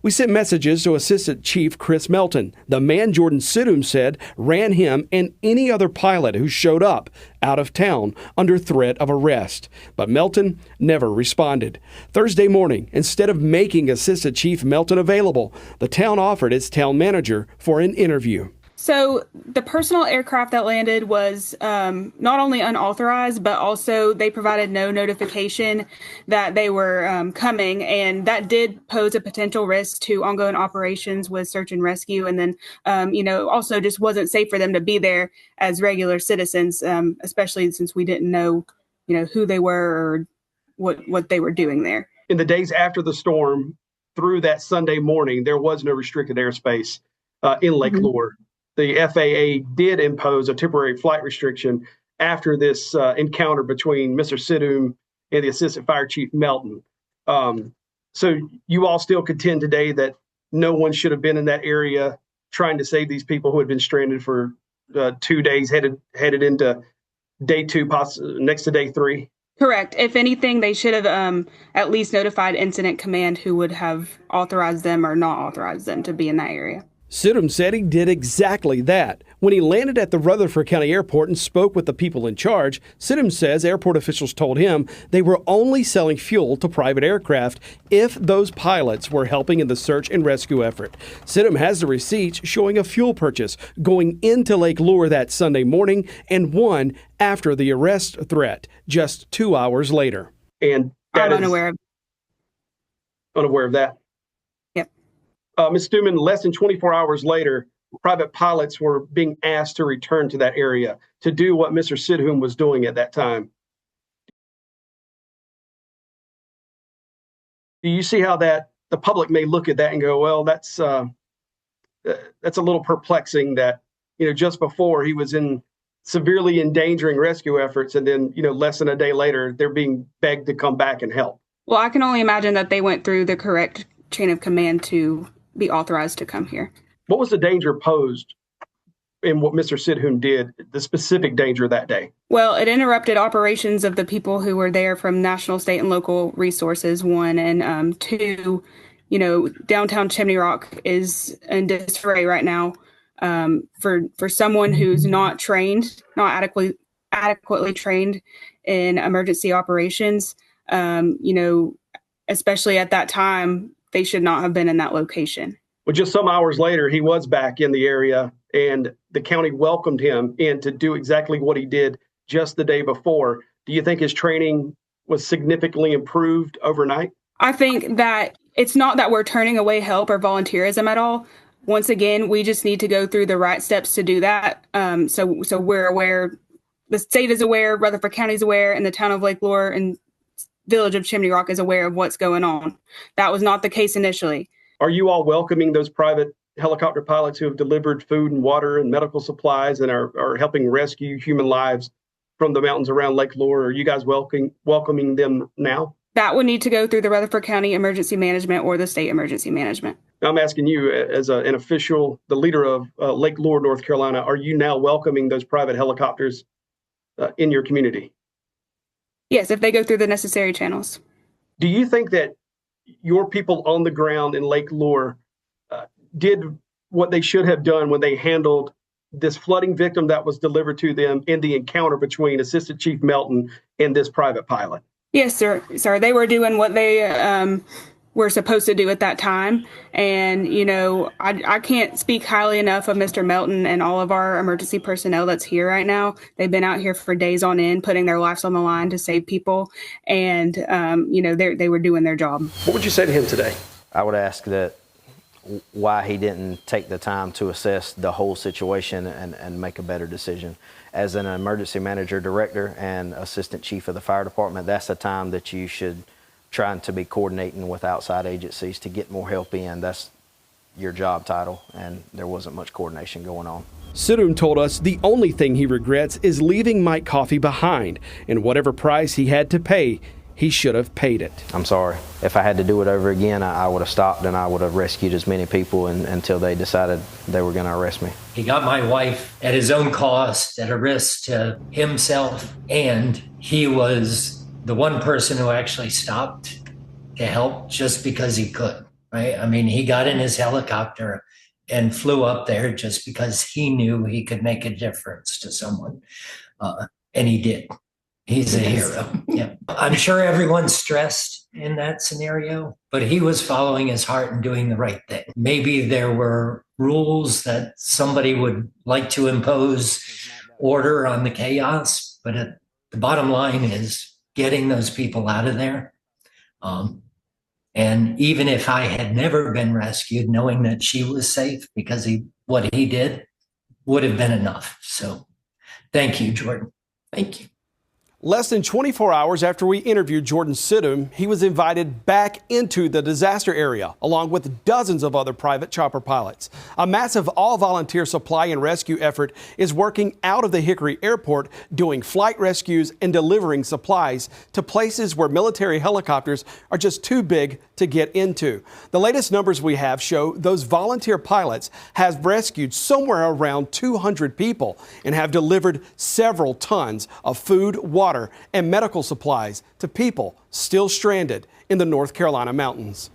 We sent messages to Assistant Chief Chris Melton, the man Jordan Sidum said ran him and any other pilot who showed up out of town under threat of arrest. But Melton never responded. Thursday morning, instead of making Assistant Chief Melton available, the town offered its town manager for an interview. So the personal aircraft that landed was not only unauthorized, but also they provided no notification that they were coming. And that did pose a potential risk to ongoing operations with search and rescue. And then, also just wasn't safe for them to be there as regular citizens, especially since we didn't know, who they were or what they were doing there. In the days after the storm, through that Sunday morning, there was no restricted airspace in Lake Lure. The FAA did impose a temporary flight restriction after this encounter between Mr. Sidum and the Assistant Fire Chief Melton. So you all still contend today that no one should have been in that area trying to save these people who had been stranded for 2 days, headed into day 2, next to day 3? Correct. If anything, they should have at least notified Incident Command, who would have authorized them or not authorized them to be in that area. Sidum said he did exactly that. When he landed at the Rutherford County Airport and spoke with the people in charge, Sidum says airport officials told him they were only selling fuel to private aircraft if those pilots were helping in the search and rescue effort. Sidum has the receipts showing a fuel purchase going into Lake Lure that Sunday morning and one after the arrest threat just 2 hours later. And I'm unaware of that. Ms. Stuman, less than 24 hours later, private pilots were being asked to return to that area to do what Mr. Sidum was doing at that time. Do you see how the public may look at that and go, well, that's a little perplexing that, just before he was severely endangering rescue efforts, and then, less than a day later, they're being begged to come back and help? Well, I can only imagine that they went through the correct chain of command to be authorized to come here. What was the danger posed in what Mr. Sidum did, the specific danger that day? Well, it interrupted operations of the people who were there from national, state, and local resources, one, and two, downtown Chimney Rock is in disarray right now. For someone who's not adequately trained in emergency operations, especially at that time, they should not have been in that location. Well, just some hours later, he was back in the area, and the county welcomed him in to do exactly what he did just the day before. Do you think his training was significantly improved overnight? I think that it's not that we're turning away help or volunteerism at all. Once again, we just need to go through the right steps to do that. So we're aware, the state is aware, Rutherford County is aware, and the town of Lake Lure and Village of Chimney Rock is aware of what's going on. That was not the case initially. Are you all welcoming those private helicopter pilots who have delivered food and water and medical supplies and are helping rescue human lives from the mountains around Lake Lure? Are you guys welcoming them now? That would need to go through the Rutherford County Emergency Management or the State Emergency Management. I'm asking you as an official, the leader of Lake Lure, North Carolina, are you now welcoming those private helicopters in your community? Yes, if they go through the necessary channels. Do you think that your people on the ground in Lake Lure did what they should have done when they handled this flooding victim that was delivered to them in the encounter between Assistant Chief Melton and this private pilot? Yes, sir. They were doing what they were supposed to do at that time. And, I can't speak highly enough of Mr. Melton and all of our emergency personnel that's here right now. They've been out here for days on end, putting their lives on the line to save people. And, they were doing their job. What would you say to him today? I would ask that why he didn't take the time to assess the whole situation and make a better decision. As an emergency manager, director, and assistant chief of the fire department, that's the time that you should try to be coordinating with outside agencies to get more help in. That's your job title, and there wasn't much coordination going on. Sidum told us the only thing he regrets is leaving Mike Coffey behind, and whatever price he had to pay, he should have paid it. I'm sorry. If I had to do it over again, I would have stopped and I would have rescued as many people until they decided they were going to arrest me. He got my wife at his own cost, at a risk to himself, and he was the one person who actually stopped to help just because he could. right? I mean, he got in his helicopter and flew up there just because he knew he could make a difference to someone. And he did. He's a hero. Yeah. I'm sure everyone's stressed in that scenario, but he was following his heart and doing the right thing. Maybe there were rules that somebody would like to impose order on the chaos, but the bottom line is getting those people out of there. And even if I had never been rescued, knowing that she was safe because what he did would have been enough. So thank you, Jordan. Thank you. Less than 24 hours after we interviewed Jordan Sidham, he was invited back into the disaster area, along with dozens of other private chopper pilots. A massive all-volunteer supply and rescue effort is working out of the Hickory Airport, doing flight rescues and delivering supplies to places where military helicopters are just too big to get into. The latest numbers we have show those volunteer pilots have rescued somewhere around 200 people and have delivered several tons of food, water, and medical supplies to people still stranded in the North Carolina mountains.